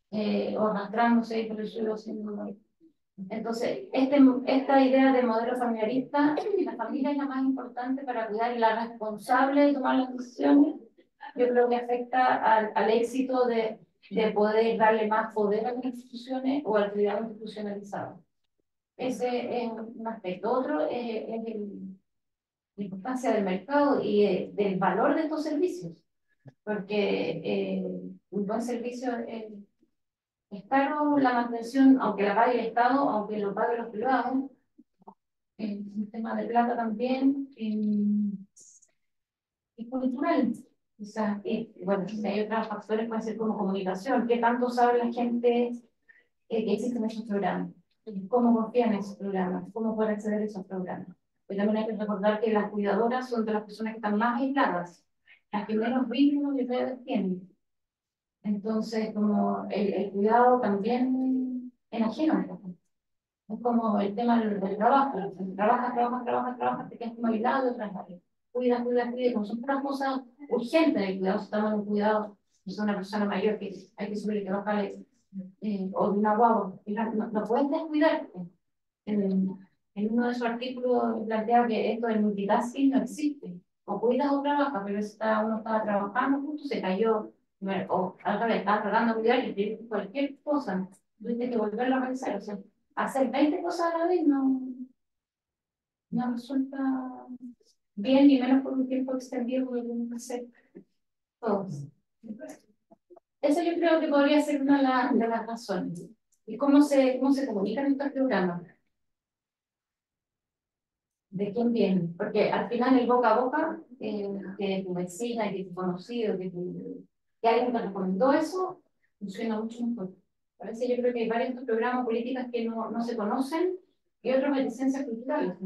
o arrastrándose por el suelo haciendo... Entonces, esta idea de modelo familiarista, la familia es la más importante para cuidar y la responsable de tomar las decisiones, yo creo que afecta al éxito de poder darle más poder a las instituciones o al cuidado institucionalizado. Ese es un aspecto. Otro es la importancia del mercado y del valor de estos servicios, porque un buen servicio es caro la mantención, aunque la pague el Estado, aunque lo pague los privados, un tema de plata también, y cultural. O sea, bueno, si hay otros factores, puede ser como comunicación, qué tanto sabe la gente que existen esos programas, cómo confían en esos programas, cómo pueden acceder a esos programas. Pero también hay que recordar que las cuidadoras son de las personas que están más aisladas, las que menos vínculos y redes tienen. Entonces, como el cuidado también enajena un poco. Es como el tema del trabajo. Trabajas, te quedas como aislado de otras áreas. Cuida, como son otras cosas urgentes del cuidado. Si estamos en un cuidado, si es una persona mayor que hay que subir y trabajar, o de una guagua, no puedes descuidarte. En uno de esos artículos plantea que esto del multitasking no existe. O cuidas o trabajas, pero uno estaba trabajando, justo se cayó, o al revés, estaba tratando de cuidar y te cualquier cosa, tuviste que volverlo a realizar. O sea, hacer 20 cosas a la vez no resulta bien, ni menos por un tiempo extendido, porque tenemos que hacer todos. Eso yo creo que podría ser una de las razones. ¿Y cómo se comunican estos programas? ¿De quién viene? Porque al final el boca a boca, que tu vecina, que tu conocido, que alguien te recomendó eso, funciona mucho mejor. A veces yo creo que hay varios programas, políticas que no se conocen y otras licencias culturales.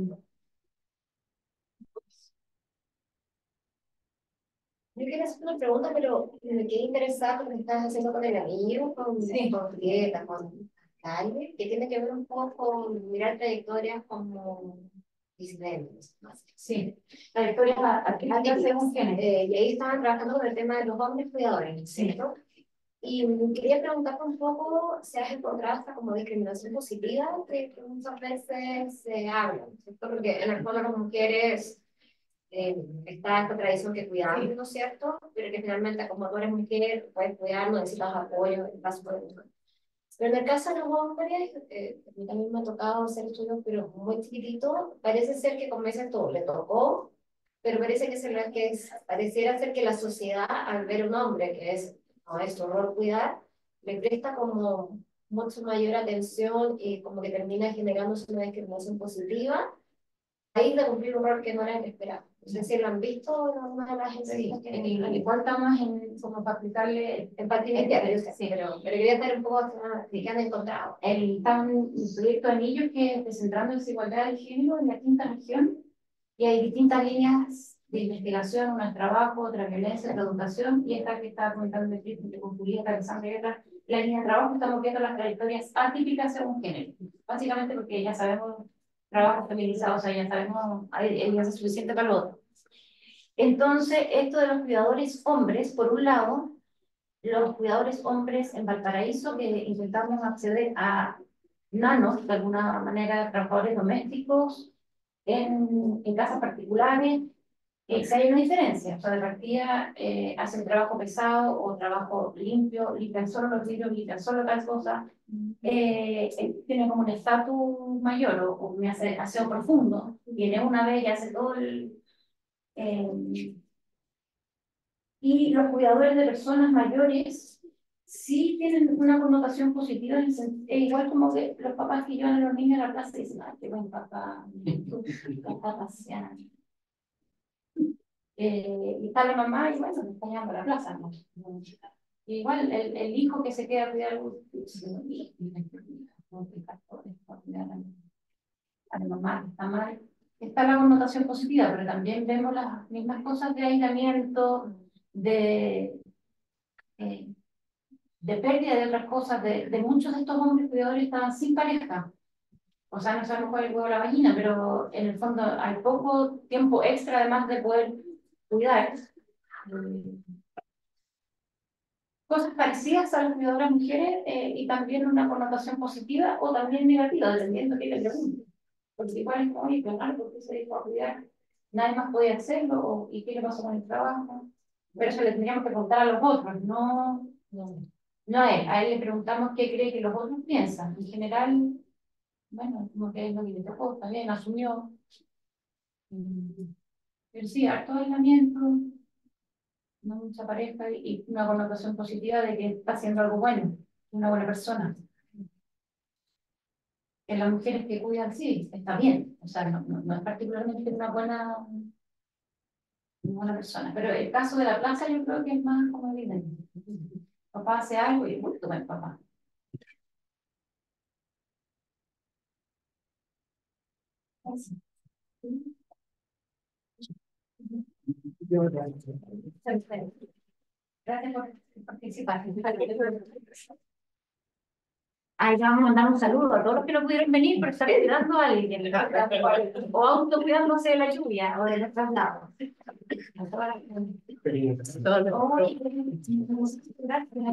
Yo quería hacer una pregunta, pero me quedé interesada porque estás haciendo con el amigo, con Julieta, con Calle, que tiene que ver un poco con mirar trayectorias como disidentes, ¿no? Sí, trayectorias artísticas según género. Y ahí estaban trabajando con el tema de los hombres cuidadores, ¿cierto? Y quería preguntarte un poco si has encontrado esta como discriminación positiva que muchas veces se habla, ¿cierto? Porque en el fondo las mujeres está esta tradición que cuidamos, ¿no es cierto? Pero que finalmente como tú eres mujer, puedes cuidar, no necesitas apoyo, en caso por el pero en el caso de los hombres, a mí también me ha tocado hacer estudios, pero muy chiquitito, parece ser que como dices tú, le tocó, pero parece que, pareciera ser que la sociedad, al ver un hombre que es, no es su rol cuidar, le presta como mucho mayor atención y como que termina generándose una discriminación positiva, ahí de cumplir un rol que no era el que esperaba. No sé si lo han visto en alguna de las entrevistas que igual estamos en, como para aplicarle en patrimonio, yo sé, sí. pero quería estar un poco qué han encontrado. El proyecto de Anillos que es Descentrando Desigualdad de Género en la quinta región, y hay distintas líneas de investigación, una es trabajo, otra violencia, otra educación, y esta que estaba comentando de Cristo, con Julieta, Alexandra y otra, la línea de trabajo estamos viendo las trayectorias atípicas según género, básicamente porque ya sabemos trabajo feminizado, o sea, ya sabemos, hay evidencia suficiente para lo otro. Entonces, esto de los cuidadores hombres, por un lado, los cuidadores hombres en Valparaíso, que intentamos acceder a nanos, de alguna manera, trabajadores domésticos, en casas particulares, si hay una diferencia. O sea, de partida hacen trabajo pesado o trabajo limpio, limpian solo los vidrios, limpian solo tal cosa, tienen como un estatus mayor o un aseo profundo, viene una vez y hace todo el... y los cuidadores de personas mayores sí tienen una connotación positiva, igual como que los papás que llevan a los niños a la plaza y dicen, ah, qué buen papá, papá paseando. Y está la mamá y bueno, está llevando a la plaza, ¿no? Igual el hijo que se queda a cuidar a la mamá, está mal. Está la connotación positiva, pero también vemos las mismas cosas de aislamiento, de pérdida de otras cosas, de muchos de estos hombres cuidadores estaban sin pareja. O sea, no sabemos cuál es el huevo o la gallina, pero en el fondo hay poco tiempo extra además de poder cuidar. Cosas parecidas a las cuidadoras mujeres y también una connotación positiva o también negativa, dependiendo de qué le pregunte. Porque igual es como, oye, claro, ¿por qué se dijo a cuidar? Nadie más podía hacerlo, ¿y qué le pasó con el trabajo? Pero eso le tendríamos que preguntar a los otros, no a él le preguntamos qué cree que los otros piensan. En general, bueno, como que es lo que le tocó, está bien, asumió. Pero sí, harto aislamiento, no mucha pareja y una connotación positiva de que está haciendo algo bueno, una buena persona. En las mujeres que cuidan, sí, está bien. O sea, no es particularmente una buena persona. Pero el caso de la plaza yo creo que es más como evidente. Papá hace algo y bueno, toma el papá. Gracias por participar. Ahí vamos a mandar un saludo a todos los que no pudieron venir por estar cuidando a alguien, o autocuidándose de la lluvia o de los traslados. Gracias.